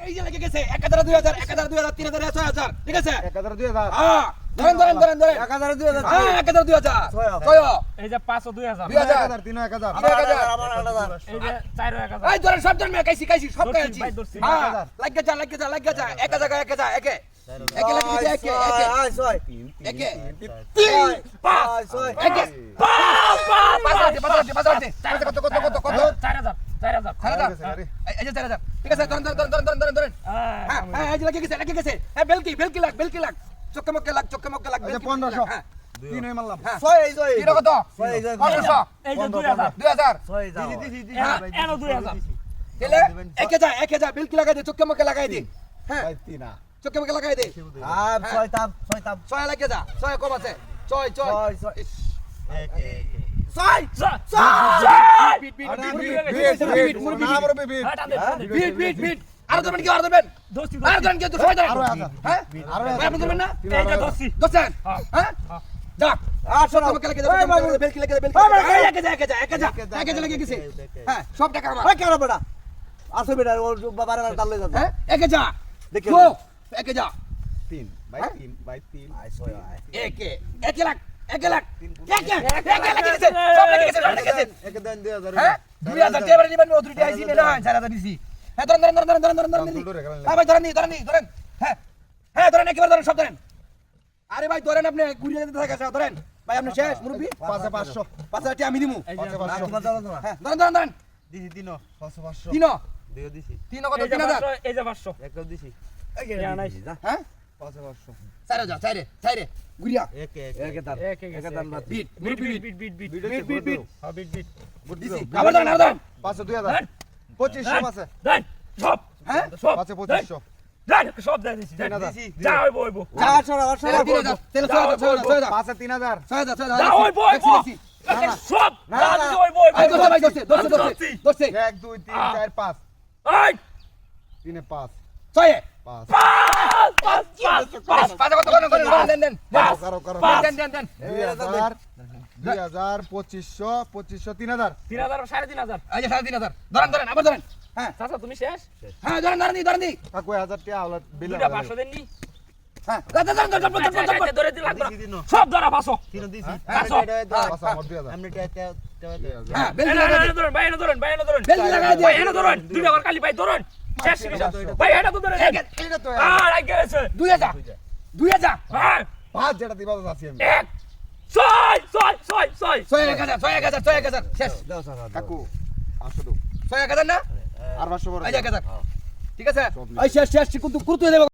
এই যে লেগে গেছে 1000 2000 1000 2000 3000 6000 ঠিক আছে 1000 2000 হ্যাঁ ধরেন 1000 2000 হ্যাঁ 1000 2000 6 এই যে 500 2000 2000 3 1000 আমার 8000 এই যে 4 1000 এই ধরেন সব ধরেন কাইছি সব কাইছি ভাই ধরছি। হ্যাঁ লাগে যা 1000 একে একে লাগে দিছে একে একে 3 5 একে 5 কত 4000 এই যে 4000 ঠিক আছে ধরেন হ্যাঁ এই যে লাগে গেছে হ্যাঁ বেলকি লাগ চক্কে মক্কে লাগ আচ্ছা 1500 তিন হই মারলাম 6 এই 6 কি কত 1500 এই যে 2000 2000 6 যাও এনো 2000 কেলে একে যা বেলকি লাগাই দে চক্কে মক্কে লাগাই দে হ্যাঁ ভাই 3 না চক্কে মক্কে লাগাই দে আপ 6 তাপ ছয় লাগে যা ছয় কম আছে ছয় 6 ছয় বিট আর দেবেন কি আর দেবেন দোস্তি আর দেবেন কি তো ছয় দেন আরো হাজার হ্যাঁ আরো ভাই আপনি দেবেন না এইটা দোস্তি দোস্তেন হ্যাঁ যা শোনো চক্কে মক্কে লাগে দে বেলকি লাগে একে যা লাগে গেছে হ্যাঁ সব টাকা আমার ভাই কেন বেটা আসো বেটা ওর বাবার আর দালে যাচ্ছে হ্যাঁ একে যা দেখে গো একে যা 3 ভাই 3 ভাই 3 একে লাখ একে লাগে গেছে সব লাগে গেছে এক দেন 2000 হ্যাঁ 2000 টাকা এবারে নিবেন অথরিটি আইছি না 4000 দিছি হ্যাঁ ধরেন হ্যাঁ ভাই ধরেন হ্যাঁ ধরেন একেবারে ধরেন সব ধরেন আরে ভাই ধরেন আপনি ঘুরিয়ে যেতে থাকে ধরেন ভাই আপনি শেষ মুরব্বি 500 5000 টাকা আমি দিমু এই যে 500 তোমার দাও না হ্যাঁ ধরেন দিছি তিনো 500 তিনো দিও দিছি তিনো কত এই যে 3000 500 এই যে 500 একটাও দিছি ইয়া নাই হ্যাঁ 500 চাইরে ঘুরিয়া একে তার এক তার না বিট বিট হ্যাঁ বিট দিছি আবার ধরেন 500 2000 2500 আছে দেন সব হ্যাঁ সব 2500 দেন সব দেন দিছি যা হইবো যা সরা সরা 3000 5 3000 6000 যা হইবো সব না, যা না। দিতে হইবো দোস্তে 1 2 3 4 5 এই 3 5 ছয় 5 পাঁচ কত দেন কারো দেন 2000 2500 3000 3000 3500 এই যে 3500 ধরেন আবার ধরেন হ্যাঁ চাচা তুমি শেষ হ্যাঁ ধরেন দি কাকু 1000 টাকা আওলা বিল দুইটা 500 দেন নি হ্যাঁ ধরেন ধরে দিলাম সব ধরা 500 তিনো দিছি আমার 2000 আমি টা হ্যাঁ বেলকি লাগাই দে ধরেন ভাই এনে ধরেন বেলকি লাগাই দে ভাই এনে ধরেন দুইটা বার কালি ভাই ধরেন শেষ ভাই এটা তো ধরেন এটা তো আর আগে গেছে 2000 হ্যাঁ 5 যেটা দিবা আছি আমি এক ছয় 1000 শেষ দাও সারা কাকু 500 দাও 1000 না আর 500 বড় এই যে 1000 ঠিক আছে এই শেষ কিন্তু কুরতুই দেব